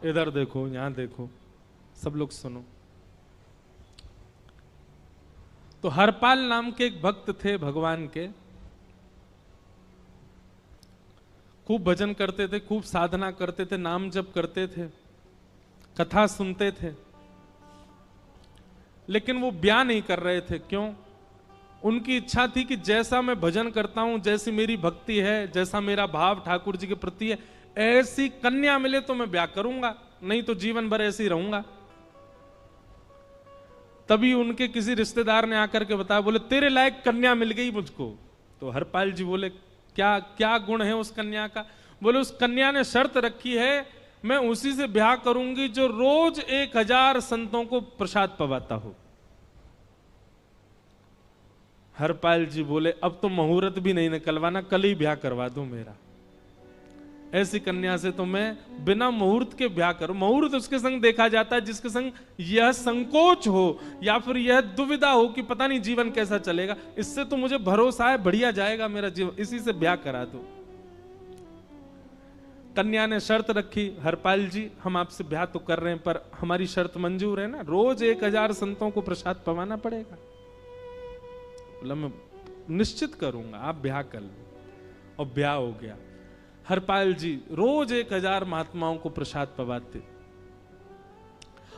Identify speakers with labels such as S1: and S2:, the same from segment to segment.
S1: इधर देखो, यहां देखो, सब लोग सुनो। तो हरपाल नाम के एक भक्त थे भगवान के, खूब भजन करते थे, खूब साधना करते थे, नाम जप करते थे, कथा सुनते थे, लेकिन वो ब्याह नहीं कर रहे थे। क्यों? उनकी इच्छा थी कि जैसा मैं भजन करता हूं, जैसी मेरी भक्ति है, जैसा मेरा भाव ठाकुर जी के प्रति है, ऐसी कन्या मिले तो मैं ब्याह करूंगा, नहीं तो जीवन भर ऐसे ही रहूंगा। तभी उनके किसी रिश्तेदार ने आकर के बताया, बोले तेरे लायक कन्या मिल गई मुझको। तो हरपाल जी बोले, क्या क्या गुण है उस कन्या का? बोले उस कन्या ने शर्त रखी है, मैं उसी से ब्याह करूंगी जो रोज 1000 संतों को प्रसाद पवाता हो। हरपाल जी बोले, अब तो मुहूर्त भी नहीं निकलवाना, कल ही ब्याह करवा दो मेरा। ऐसी कन्या से तो मैं बिना मुहूर्त के ब्याह करूं। मुहूर्त उसके संग देखा जाता है जिसके संग यह संकोच हो या फिर यह दुविधा हो कि पता नहीं जीवन कैसा चलेगा। इससे तो मुझे भरोसा है बढ़िया जाएगा मेरा जीवन, इसी से ब्याह करा दो। कन्या ने शर्त रखी, हरपाल जी हम आपसे ब्याह तो कर रहे हैं पर हमारी शर्त मंजूर है ना, रोज 1000 संतों को प्रसाद पवाना पड़ेगा। बोला मैं निश्चित करूंगा, आप ब्याह कर लो। और ब्याह हो गया। हरपाल जी रोज 1000 महात्माओं को प्रसाद पवाते।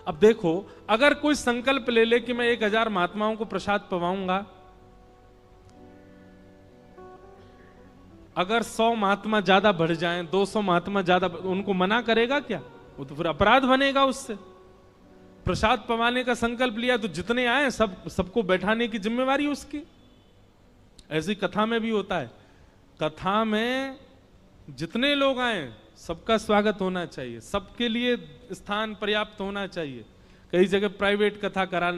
S1: अब देखो, अगर कोई संकल्प ले ले कि मैं 1000 महात्माओं को प्रसाद पवाऊंगा, अगर 100 महात्मा ज्यादा बढ़ जाएं, 200 महात्मा ज्यादा, उनको मना करेगा क्या? वो तो फिर अपराध बनेगा उससे। प्रसाद पवाने का संकल्प लिया तो जितने आए सबको बैठाने की जिम्मेवारी उसकी। ऐसी कथा में भी होता है, कथा में जितने लोग आए सबका स्वागत होना चाहिए, सबके लिए स्थान पर्याप्त होना चाहिए। कई जगह प्राइवेट कथा करा,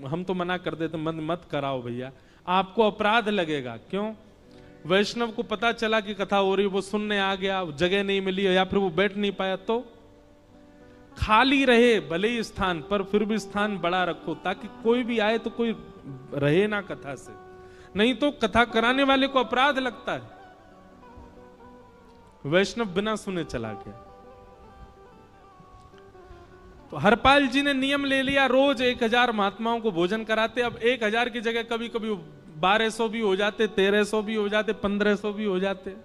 S1: हम तो मना कर देते, मत कराओ भैया, आपको अपराध लगेगा। क्यों? वैष्णव को पता चला कि कथा हो रही, वो सुनने आ गया, जगह नहीं मिली या फिर वो बैठ नहीं पाया, तो खाली रहे भले ही स्थान, पर फिर भी स्थान बड़ा रखो ताकि कोई भी आए तो कोई रहे ना कथा से, नहीं तो कथा कराने वाले को अपराध लगता है। वैष्णव बिना सुने चला गया। तो हरपाल जी ने नियम ले लिया, रोज 1000 महात्माओं को भोजन कराते। अब 1000 की जगह कभी कभी 1200 भी हो जाते, 1300 भी हो जाते, 1500 भी हो जाते,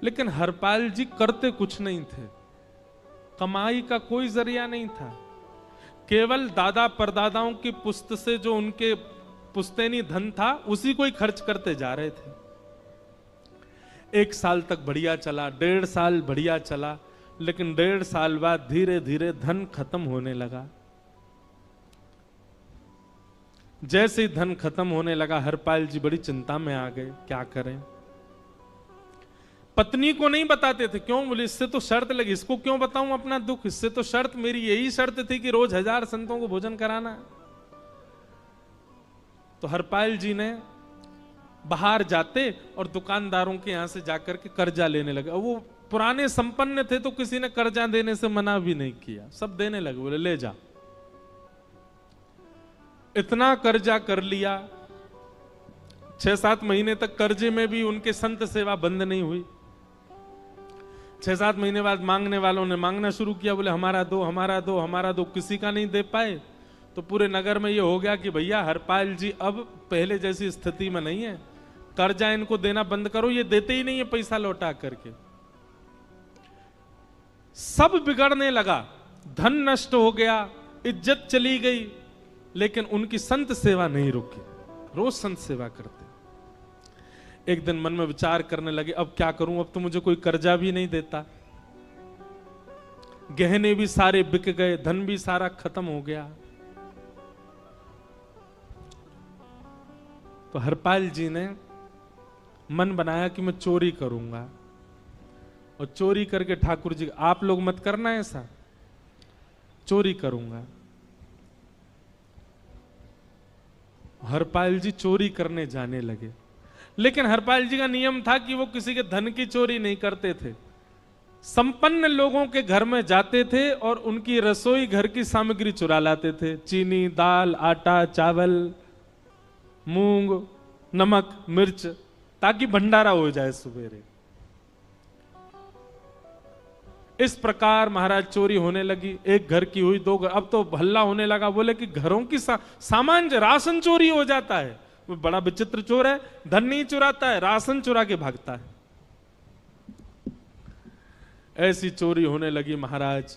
S1: लेकिन हरपाल जी करते कुछ नहीं थे। कमाई का कोई जरिया नहीं था, केवल दादा परदादाओं की पुश्त से जो उनके पुश्तैनी धन था उसी को ही खर्च करते जा रहे थे। 1 साल तक बढ़िया चला, 1.5 साल बढ़िया चला, लेकिन 1.5 साल बाद धीरे धीरे धन खत्म होने लगा। जैसे ही धन खत्म होने लगा, हरपाल जी बड़ी चिंता में आ गए, क्या करें। पत्नी को नहीं बताते थे। क्यों? बोले इससे तो शर्त लगी, इसको क्यों बताऊं अपना दुख, इससे तो शर्त मेरी यही शर्त थी कि रोज 1000 संतों को भोजन कराना। तो हरपाल जी ने बाहर जाते और दुकानदारों के यहां से जाकर के कर्जा लेने लगे। वो पुराने संपन्न थे तो किसी ने कर्जा देने से मना भी नहीं किया, सब देने लगे, बोले ले जा। इतना कर्जा कर लिया, 6-7 महीने तक कर्जे में भी उनके संत सेवा बंद नहीं हुई। 6-7 महीने बाद मांगने वालों ने मांगना शुरू किया, बोले हमारा दो, हमारा दो, हमारा दो। किसी का नहीं दे पाए तो पूरे नगर में ये हो गया कि भैया हरपाल जी अब पहले जैसी स्थिति में नहीं है, कर्जा इनको देना बंद करो, ये देते ही नहीं है पैसा लौटा करके। सब बिगड़ने लगा, धन नष्ट हो गया, इज्जत चली गई, लेकिन उनकी संत सेवा नहीं रुकी, रोज संत सेवा करते। एक दिन मन में विचार करने लगे, अब क्या करूं, अब तो मुझे कोई कर्जा भी नहीं देता, गहने भी सारे बिक गए, धन भी सारा खत्म हो गया। तो हरपाल जी ने मन बनाया कि मैं चोरी करूंगा, और चोरी करके ठाकुर जी, आप लोग मत करना ऐसा, चोरी करूंगा। हरपाल जी चोरी करने जाने लगे, लेकिन हरपाल जी का नियम था कि वो किसी के धन की चोरी नहीं करते थे। संपन्न लोगों के घर में जाते थे और उनकी रसोई घर की सामग्री चुरा लाते थे, चीनी, दाल, आटा, चावल, मूंग, नमक, मिर्च, ताकि भंडारा हो जाए सवेरे। इस प्रकार महाराज चोरी होने लगी। एक घर की हुई, दो घर, अब तो हल्ला होने लगा। बोले कि घरों की सामान राशन चोरी हो जाता है। वो बड़ा विचित्र चोर है, धन नहीं चुराता है, राशन चुरा के भागता है। ऐसी चोरी होने लगी महाराज।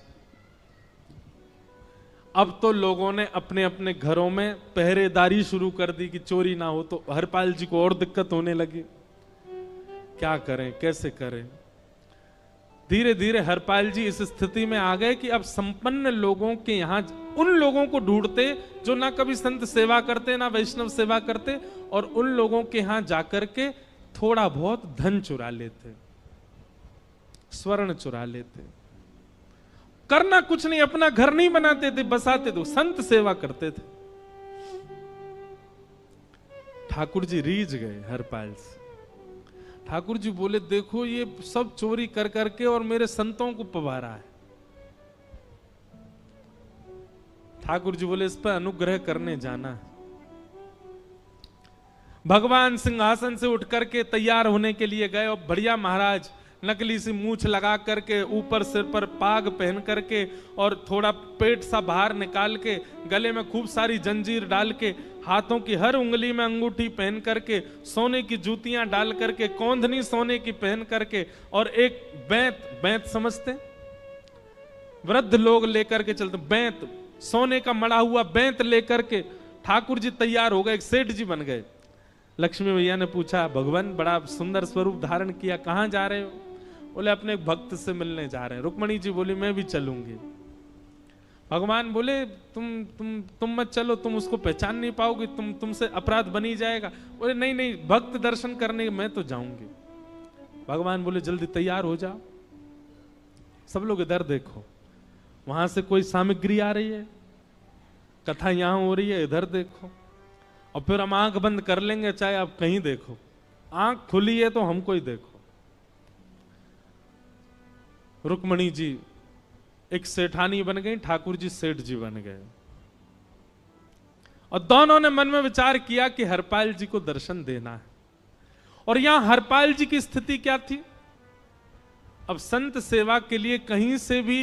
S1: अब तो लोगों ने अपने अपने घरों में पहरेदारी शुरू कर दी कि चोरी ना हो। तो हरपाल जी को और दिक्कत होने लगी, क्या करें, कैसे करें। धीरे धीरे हरपाल जी इस स्थिति में आ गए कि अब संपन्न लोगों के यहां उन लोगों को ढूंढते जो ना कभी संत सेवा करते ना वैष्णव सेवा करते, और उन लोगों के यहां जाकर के थोड़ा बहुत धन चुरा लेते, स्वर्ण चुरा लेते। करना कुछ नहीं, अपना घर नहीं बनाते थे, बसाते थे, संत सेवा करते थे। ठाकुर जी रीझ गए हरपाल से। ठाकुर जी बोले, देखो ये सब चोरी कर करके और मेरे संतों को पवारा है। ठाकुर जी बोले, इस पर अनुग्रह करने जाना है। भगवान सिंहासन से उठ करके तैयार होने के लिए गए, और बढ़िया महाराज नकली सी मूछ लगा करके, ऊपर सिर पर पाग पहन करके, और थोड़ा पेट सा बाहर निकाल के, गले में खूब सारी जंजीर डाल के, हाथों की हर उंगली में अंगूठी पहन करके, सोने की जूतियां डाल करके, कौंधनी सोने की पहन करके, और एक बैंत समझते, वृद्ध लोग लेकर के चलते, बैंत, सोने का मड़ा हुआ बैंत लेकर के ठाकुर जी तैयार हो गए, एक सेठ जी बन गए। लक्ष्मी भैया ने पूछा, भगवान बड़ा सुंदर स्वरूप धारण किया, कहां जा रहे हो? बोले, अपने एक भक्त से मिलने जा रहे हैं। रुक्मणी जी बोली, मैं भी चलूंगी। भगवान बोले, तुम मत चलो, तुम उसको पहचान नहीं पाओगे, तुमसे अपराध बनी जाएगा। बोले, नहीं नहीं, भक्त दर्शन करने मैं तो जाऊंगी। भगवान बोले, जल्दी तैयार हो जाओ। सब लोग इधर देखो, वहां से कोई सामग्री आ रही है, कथा यहां हो रही है, इधर देखो, और फिर हम आंख बंद कर लेंगे, चाहे आप कहीं देखो। आंख खुली है तो हमको ही देखो। रुक्मणी जी एक सेठानी बन गई, ठाकुर जी सेठ जी बन गए, और दोनों ने मन में विचार किया कि हरपाल जी को दर्शन देना है। और यहां हरपाल जी की स्थिति क्या थी? अब संत सेवा के लिए कहीं से भी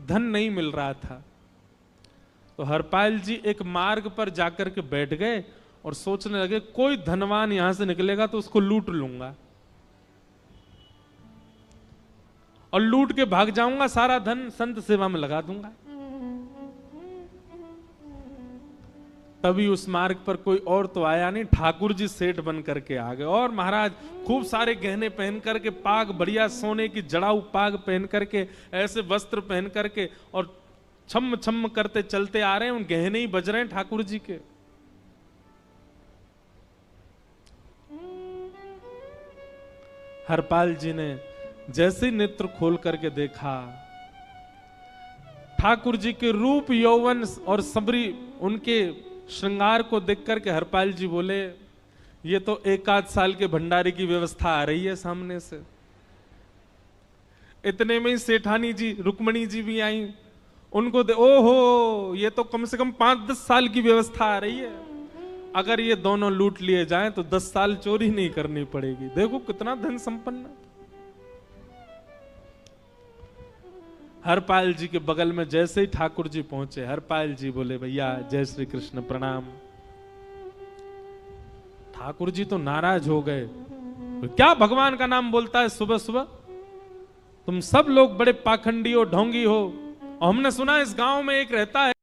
S1: धन नहीं मिल रहा था। तो हरपाल जी एक मार्ग पर जाकर के बैठ गए और सोचने लगे, कोई धनवान यहां से निकलेगा तो उसको लूट लूंगा, और लूट के भाग जाऊंगा, सारा धन संत सेवा में लगा दूंगा। तभी उस मार्ग पर कोई और तो आया नहीं, ठाकुर जी सेठ बन करके आ गए। और महाराज खूब सारे गहने पहन करके, पाग बढ़िया सोने की जड़ाऊ पाग पहन करके, ऐसे वस्त्र पहन करके, और छम छम करते चलते आ रहे हैं। उन गहने ही बज रहे हैं ठाकुर जी के। हरपाल जी ने जैसे नेत्र खोल करके देखा, ठाकुर जी के रूप, यौवन और सबरी, उनके श्रृंगार को देख करके हरपाल जी बोले, ये तो एक आध साल के भंडारे की व्यवस्था आ रही है सामने से। इतने में ही सेठानी जी, रुक्मणी जी भी आई। उनको ओहो, ये तो कम से कम 5-10 साल की व्यवस्था आ रही है। अगर ये दोनों लूट लिए जाएं तो 10 साल चोरी नहीं करनी पड़ेगी। देखो कितना धन संपन्न। हरपाल जी के बगल में जैसे ही ठाकुर जी पहुंचे, हरपाल जी बोले, भैया जय श्री कृष्ण, प्रणाम। ठाकुर जी तो नाराज हो गए, क्या भगवान का नाम बोलता है सुबह सुबह? तुम सब लोग बड़े पाखंडी हो, ढोंगी हो, और हमने सुना इस गांव में एक रहता है